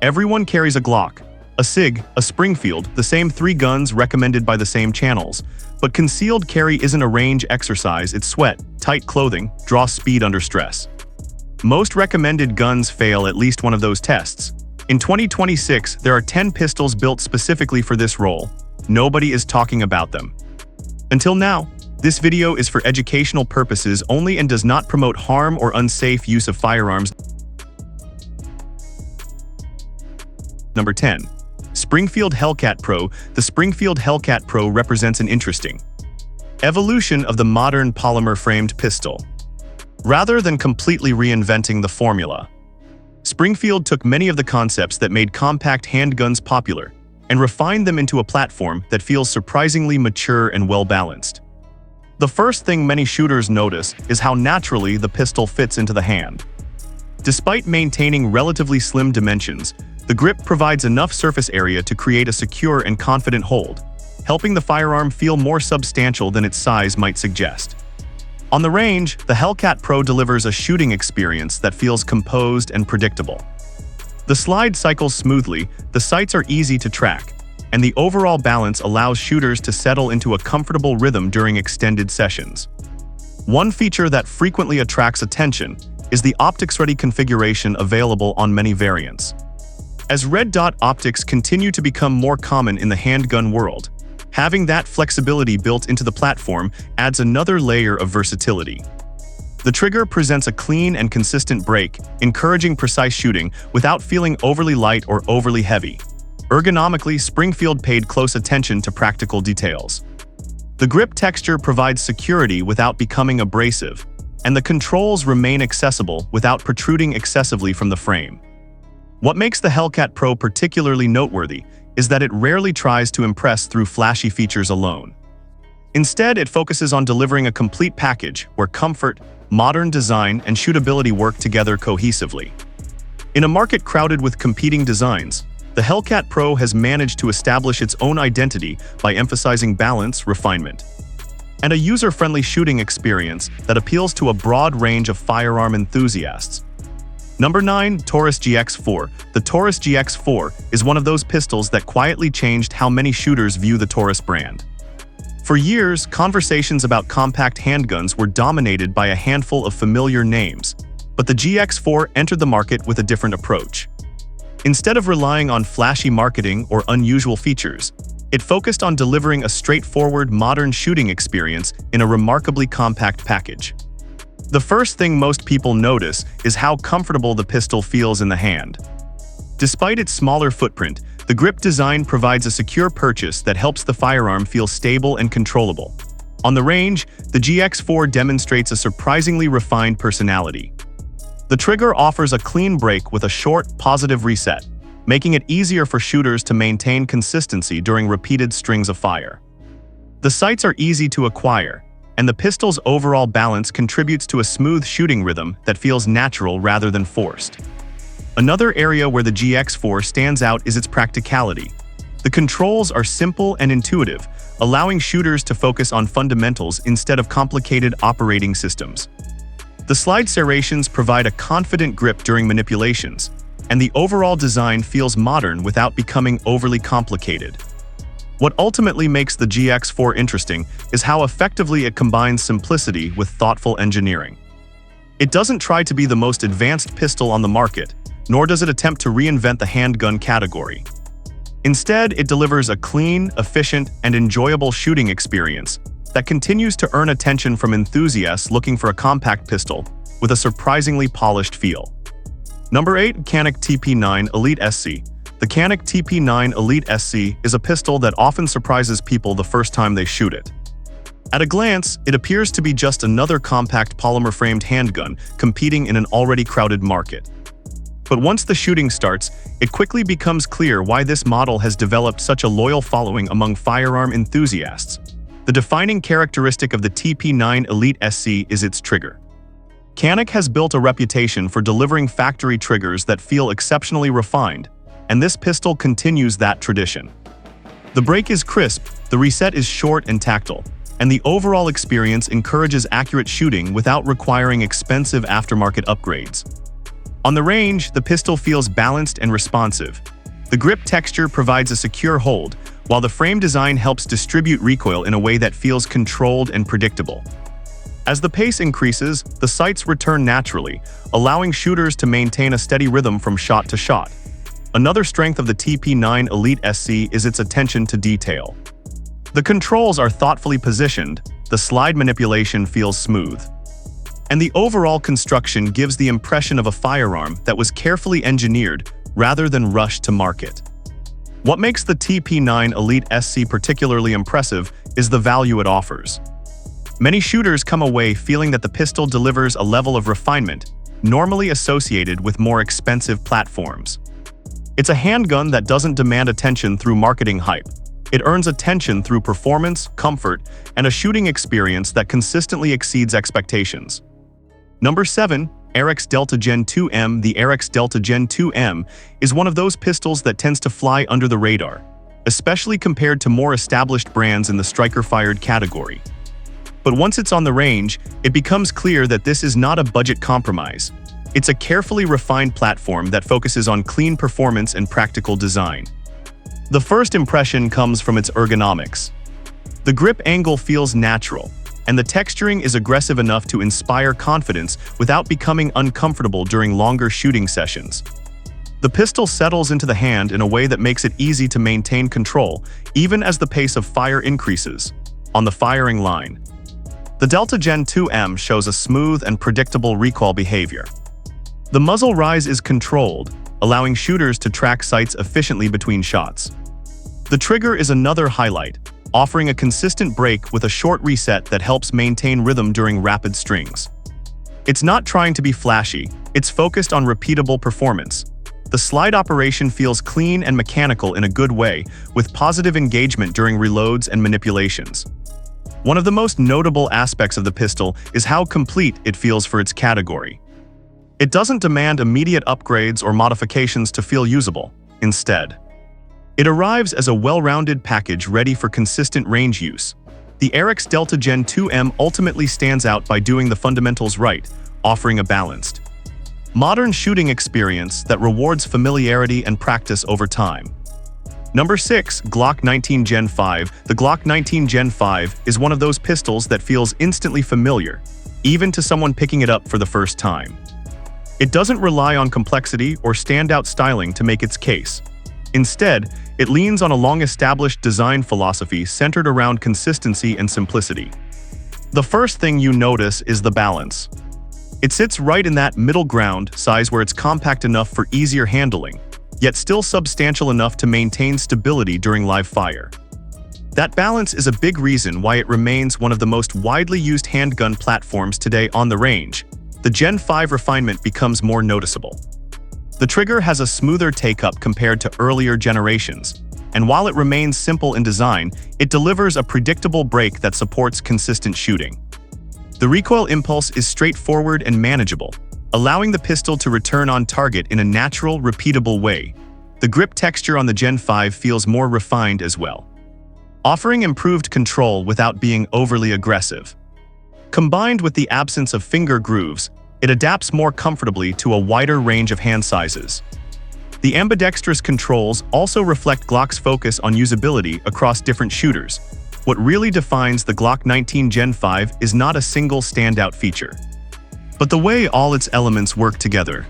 Everyone carries a Glock, a SIG, a Springfield, the same 3 guns recommended by the same channels. But concealed carry isn't a range exercise, it's sweat, tight clothing, draw speed under stress. Most recommended guns fail at least one of those tests. In 2026, there are 10 pistols built specifically for this role. Nobody is talking about them. Until now, this video is for educational purposes only and does not promote harm or unsafe use of firearms. Number 10. Springfield Hellcat Pro. The Springfield Hellcat Pro represents an interesting evolution of the modern polymer-framed pistol. Rather than completely reinventing the formula, Springfield took many of the concepts that made compact handguns popular and refined them into a platform that feels surprisingly mature and well-balanced. The first thing many shooters notice is how naturally the pistol fits into the hand. Despite maintaining relatively slim dimensions, the grip provides enough surface area to create a secure and confident hold, helping the firearm feel more substantial than its size might suggest. On the range, the Hellcat Pro delivers a shooting experience that feels composed and predictable. The slide cycles smoothly, the sights are easy to track, and the overall balance allows shooters to settle into a comfortable rhythm during extended sessions. One feature that frequently attracts attention is the optics-ready configuration available on many variants. As red dot optics continue to become more common in the handgun world, having that flexibility built into the platform adds another layer of versatility. The trigger presents a clean and consistent break, encouraging precise shooting without feeling overly light or overly heavy. Ergonomically, Springfield paid close attention to practical details. The grip texture provides security without becoming abrasive, and the controls remain accessible without protruding excessively from the frame. What makes the Hellcat Pro particularly noteworthy is that it rarely tries to impress through flashy features alone. Instead, it focuses on delivering a complete package where comfort, modern design, and shootability work together cohesively. In a market crowded with competing designs, the Hellcat Pro has managed to establish its own identity by emphasizing balance, refinement, and a user-friendly shooting experience that appeals to a broad range of firearm enthusiasts. Number 9. Taurus GX4. The Taurus GX4 is one of those pistols that quietly changed how many shooters view the Taurus brand. For years, conversations about compact handguns were dominated by a handful of familiar names, but the GX4 entered the market with a different approach. Instead of relying on flashy marketing or unusual features, it focused on delivering a straightforward, modern shooting experience in a remarkably compact package. The first thing most people notice is how comfortable the pistol feels in the hand. Despite its smaller footprint, the grip design provides a secure purchase that helps the firearm feel stable and controllable. On the range, the GX4 demonstrates a surprisingly refined personality. The trigger offers a clean break with a short, positive reset, making it easier for shooters to maintain consistency during repeated strings of fire. The sights are easy to acquire, and the pistol's overall balance contributes to a smooth shooting rhythm that feels natural rather than forced. Another area where the GX4 stands out is its practicality. The controls are simple and intuitive, allowing shooters to focus on fundamentals instead of complicated operating systems. The slide serrations provide a confident grip during manipulations, and the overall design feels modern without becoming overly complicated. What ultimately makes the GX4 interesting is how effectively it combines simplicity with thoughtful engineering. It doesn't try to be the most advanced pistol on the market, nor does it attempt to reinvent the handgun category. Instead, it delivers a clean, efficient, and enjoyable shooting experience that continues to earn attention from enthusiasts looking for a compact pistol with a surprisingly polished feel. Number 8. Canik TP9 Elite SC. The Canik TP9 Elite SC is a pistol that often surprises people the first time they shoot it. At a glance, it appears to be just another compact polymer-framed handgun competing in an already crowded market. But once the shooting starts, it quickly becomes clear why this model has developed such a loyal following among firearm enthusiasts. The defining characteristic of the TP9 Elite SC is its trigger. Canik has built a reputation for delivering factory triggers that feel exceptionally refined, and this pistol continues that tradition. The break is crisp, the reset is short and tactile, and the overall experience encourages accurate shooting without requiring expensive aftermarket upgrades. On the range, the pistol feels balanced and responsive. The grip texture provides a secure hold, while the frame design helps distribute recoil in a way that feels controlled and predictable. As the pace increases, the sights return naturally, allowing shooters to maintain a steady rhythm from shot to shot. Another strength of the TP9 Elite SC is its attention to detail. The controls are thoughtfully positioned, the slide manipulation feels smooth, and the overall construction gives the impression of a firearm that was carefully engineered rather than rushed to market. What makes the TP9 Elite SC particularly impressive is the value it offers. Many shooters come away feeling that the pistol delivers a level of refinement normally associated with more expensive platforms. It's a handgun that doesn't demand attention through marketing hype. It earns attention through performance, comfort, and a shooting experience that consistently exceeds expectations. Number 7. Arex Delta Gen 2M. The Arex Delta Gen 2M is one of those pistols that tends to fly under the radar, especially compared to more established brands in the striker-fired category. But once it's on the range, it becomes clear that this is not a budget compromise. It's a carefully refined platform that focuses on clean performance and practical design. The first impression comes from its ergonomics. The grip angle feels natural, and the texturing is aggressive enough to inspire confidence without becoming uncomfortable during longer shooting sessions. The pistol settles into the hand in a way that makes it easy to maintain control, even as the pace of fire increases. On the firing line, the Delta Gen 2M shows a smooth and predictable recoil behavior. The muzzle rise is controlled, allowing shooters to track sights efficiently between shots. The trigger is another highlight, offering a consistent break with a short reset that helps maintain rhythm during rapid strings. It's not trying to be flashy, it's focused on repeatable performance. The slide operation feels clean and mechanical in a good way, with positive engagement during reloads and manipulations. One of the most notable aspects of the pistol is how complete it feels for its category. It doesn't demand immediate upgrades or modifications to feel usable. Instead, it arrives as a well-rounded package ready for consistent range use. The Arex Delta Gen 2M ultimately stands out by doing the fundamentals right, offering a balanced, modern shooting experience that rewards familiarity and practice over time. Number 6. Glock 19 Gen 5. The Glock 19 Gen 5 is one of those pistols that feels instantly familiar, even to someone picking it up for the first time. It doesn't rely on complexity or standout styling to make its case. Instead, it leans on a long-established design philosophy centered around consistency and simplicity. The first thing you notice is the balance. It sits right in that middle ground size where it's compact enough for easier handling, yet still substantial enough to maintain stability during live fire. That balance is a big reason why it remains one of the most widely used handgun platforms today on the range. The Gen 5 refinement becomes more noticeable. The trigger has a smoother take-up compared to earlier generations, and while it remains simple in design, it delivers a predictable break that supports consistent shooting. The recoil impulse is straightforward and manageable, allowing the pistol to return on target in a natural, repeatable way. The grip texture on the Gen 5 feels more refined as well, offering improved control without being overly aggressive. Combined with the absence of finger grooves, it adapts more comfortably to a wider range of hand sizes. The ambidextrous controls also reflect Glock's focus on usability across different shooters. What really defines the Glock 19 Gen 5 is not a single standout feature, but the way all its elements work together.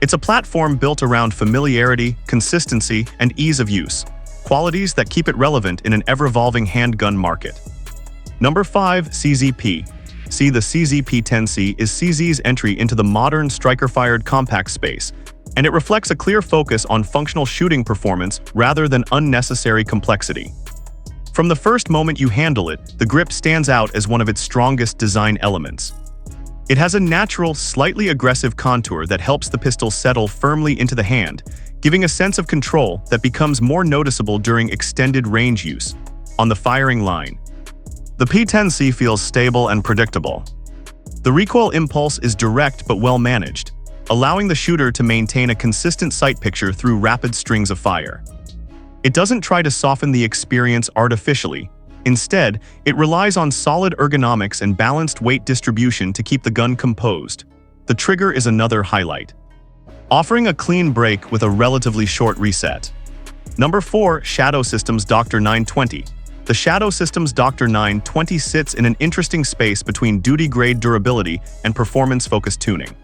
It's a platform built around familiarity, consistency, and ease of use, qualities that keep it relevant in an ever-evolving handgun market. Number 5. CZP. The CZ P10C is CZ's entry into the modern striker-fired compact space, and it reflects a clear focus on functional shooting performance rather than unnecessary complexity. From the first moment you handle it, the grip stands out as one of its strongest design elements. It has a natural, slightly aggressive contour that helps the pistol settle firmly into the hand, giving a sense of control that becomes more noticeable during extended range use. On the firing line, the P10C feels stable and predictable. The recoil impulse is direct but well managed, allowing the shooter to maintain a consistent sight picture through rapid strings of fire. It doesn't try to soften the experience artificially. Instead, it relies on solid ergonomics and balanced weight distribution to keep the gun composed. The trigger is another highlight. offering a clean break with a relatively short reset. Number 4. Shadow Systems DR920. The Shadow Systems DR920 sits in an interesting space between duty-grade durability and performance-focused tuning.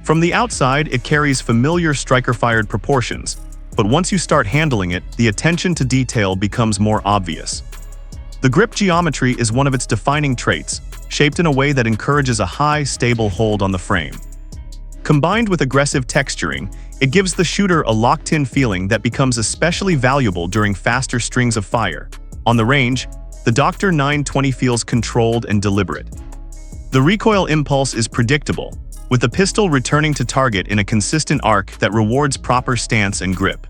From the outside, it carries familiar striker-fired proportions, but once you start handling it, the attention to detail becomes more obvious. The grip geometry is one of its defining traits, shaped in a way that encourages a high, stable hold on the frame. Combined with aggressive texturing, it gives the shooter a locked-in feeling that becomes especially valuable during faster strings of fire. On the range, the DR920 feels controlled and deliberate. The recoil impulse is predictable, with the pistol returning to target in a consistent arc that rewards proper stance and grip.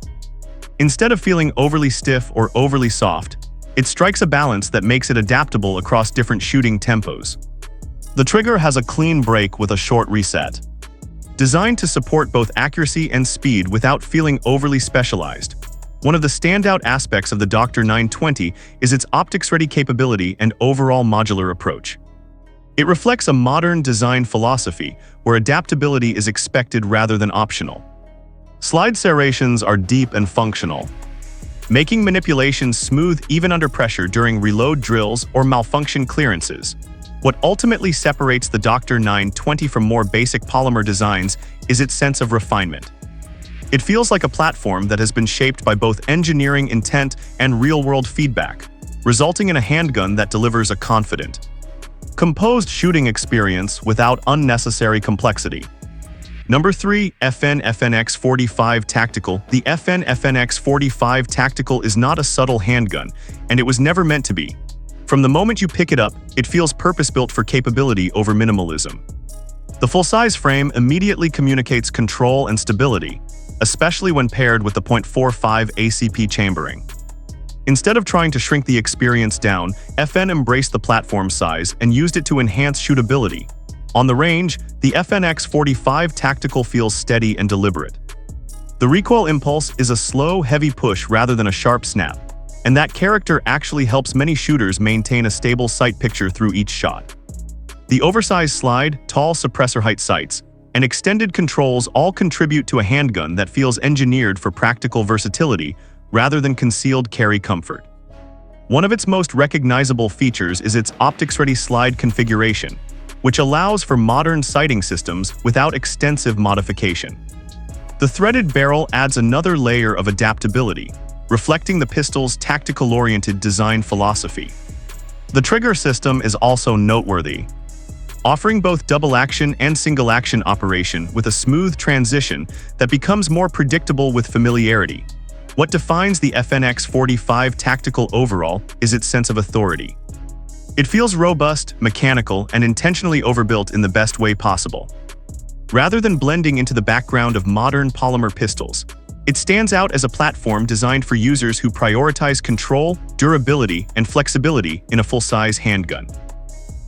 Instead of feeling overly stiff or overly soft, it strikes a balance that makes it adaptable across different shooting tempos. The trigger has a clean break with a short reset. Designed to support both accuracy and speed without feeling overly specialized, one of the standout aspects of the DR920 is its optics-ready capability and overall modular approach. It reflects a modern design philosophy where adaptability is expected rather than optional. Slide serrations are deep and functional, making manipulations smooth even under pressure during reload drills or malfunction clearances. What ultimately separates the DR920 from more basic polymer designs is its sense of refinement. It feels like a platform that has been shaped by both engineering intent and real-world feedback, resulting in a handgun that delivers a confident, composed shooting experience without unnecessary complexity. Number 3. FNX-45 Tactical. The FNX-45 Tactical is not a subtle handgun, and it was never meant to be. From the moment you pick it up, it feels purpose-built for capability over minimalism. The full-size frame immediately communicates control and stability, especially when paired with the .45 ACP chambering. Instead of trying to shrink the experience down, FN embraced the platform size and used it to enhance shootability. On the range, the FNX-45 Tactical feels steady and deliberate. The recoil impulse is a slow, heavy push rather than a sharp snap, and that character actually helps many shooters maintain a stable sight picture through each shot. The oversized slide, tall suppressor height sights, and extended controls all contribute to a handgun that feels engineered for practical versatility rather than concealed carry comfort. One of its most recognizable features is its optics-ready slide configuration, which allows for modern sighting systems without extensive modification. The threaded barrel adds another layer of adaptability, reflecting the pistol's tactical-oriented design philosophy. The trigger system is also noteworthy, offering both double-action and single-action operation with a smooth transition that becomes more predictable with familiarity. What defines the FNX-45 Tactical overall is its sense of authority. It feels robust, mechanical, and intentionally overbuilt in the best way possible. Rather than blending into the background of modern polymer pistols, it stands out as a platform designed for users who prioritize control, durability, and flexibility in a full-size handgun.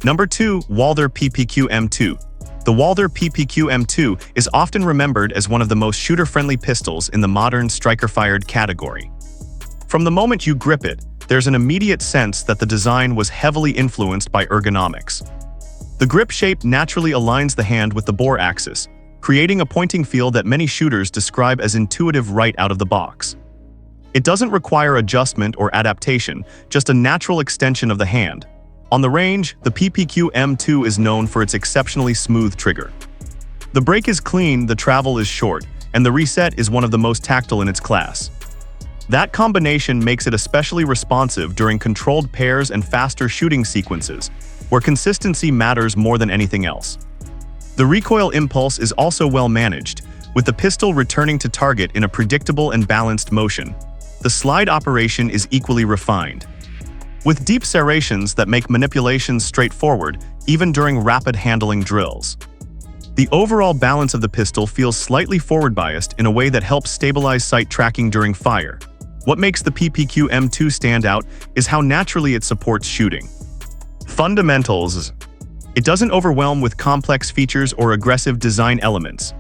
Number 2. Walther PPQ M2. The Walther PPQ M2 is often remembered as one of the most shooter-friendly pistols in the modern striker-fired category. From the moment you grip it, there's an immediate sense that the design was heavily influenced by ergonomics. The grip shape naturally aligns the hand with the bore axis, creating a pointing feel that many shooters describe as intuitive right out of the box. It doesn't require adjustment or adaptation, just a natural extension of the hand. On the range, the PPQ M2 is known for its exceptionally smooth trigger. The break is clean, the travel is short, and the reset is one of the most tactile in its class. That combination makes it especially responsive during controlled pairs and faster shooting sequences, where consistency matters more than anything else. The recoil impulse is also well managed, with the pistol returning to target in a predictable and balanced motion. The slide operation is equally refined, with deep serrations that make manipulations straightforward, even during rapid handling drills. The overall balance of the pistol feels slightly forward-biased in a way that helps stabilize sight tracking during fire. What makes the PPQ M2 stand out is how naturally it supports shooting. Fundamentals. It doesn't overwhelm with complex features or aggressive design elements.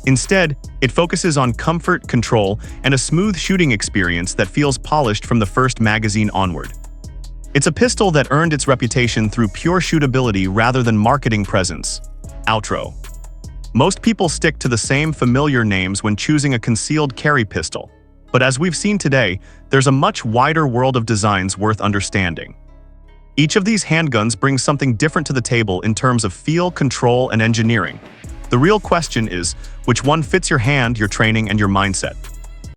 Instead, it focuses on comfort, control, and a smooth shooting experience that feels polished from the first magazine onward. It's a pistol that earned its reputation through pure shootability rather than marketing presence. Outro. Most people stick to the same familiar names when choosing a concealed carry pistol. But as we've seen today, there's a much wider world of designs worth understanding. Each of these handguns brings something different to the table in terms of feel, control, and engineering. The real question is, which one fits your hand, your training, and your mindset?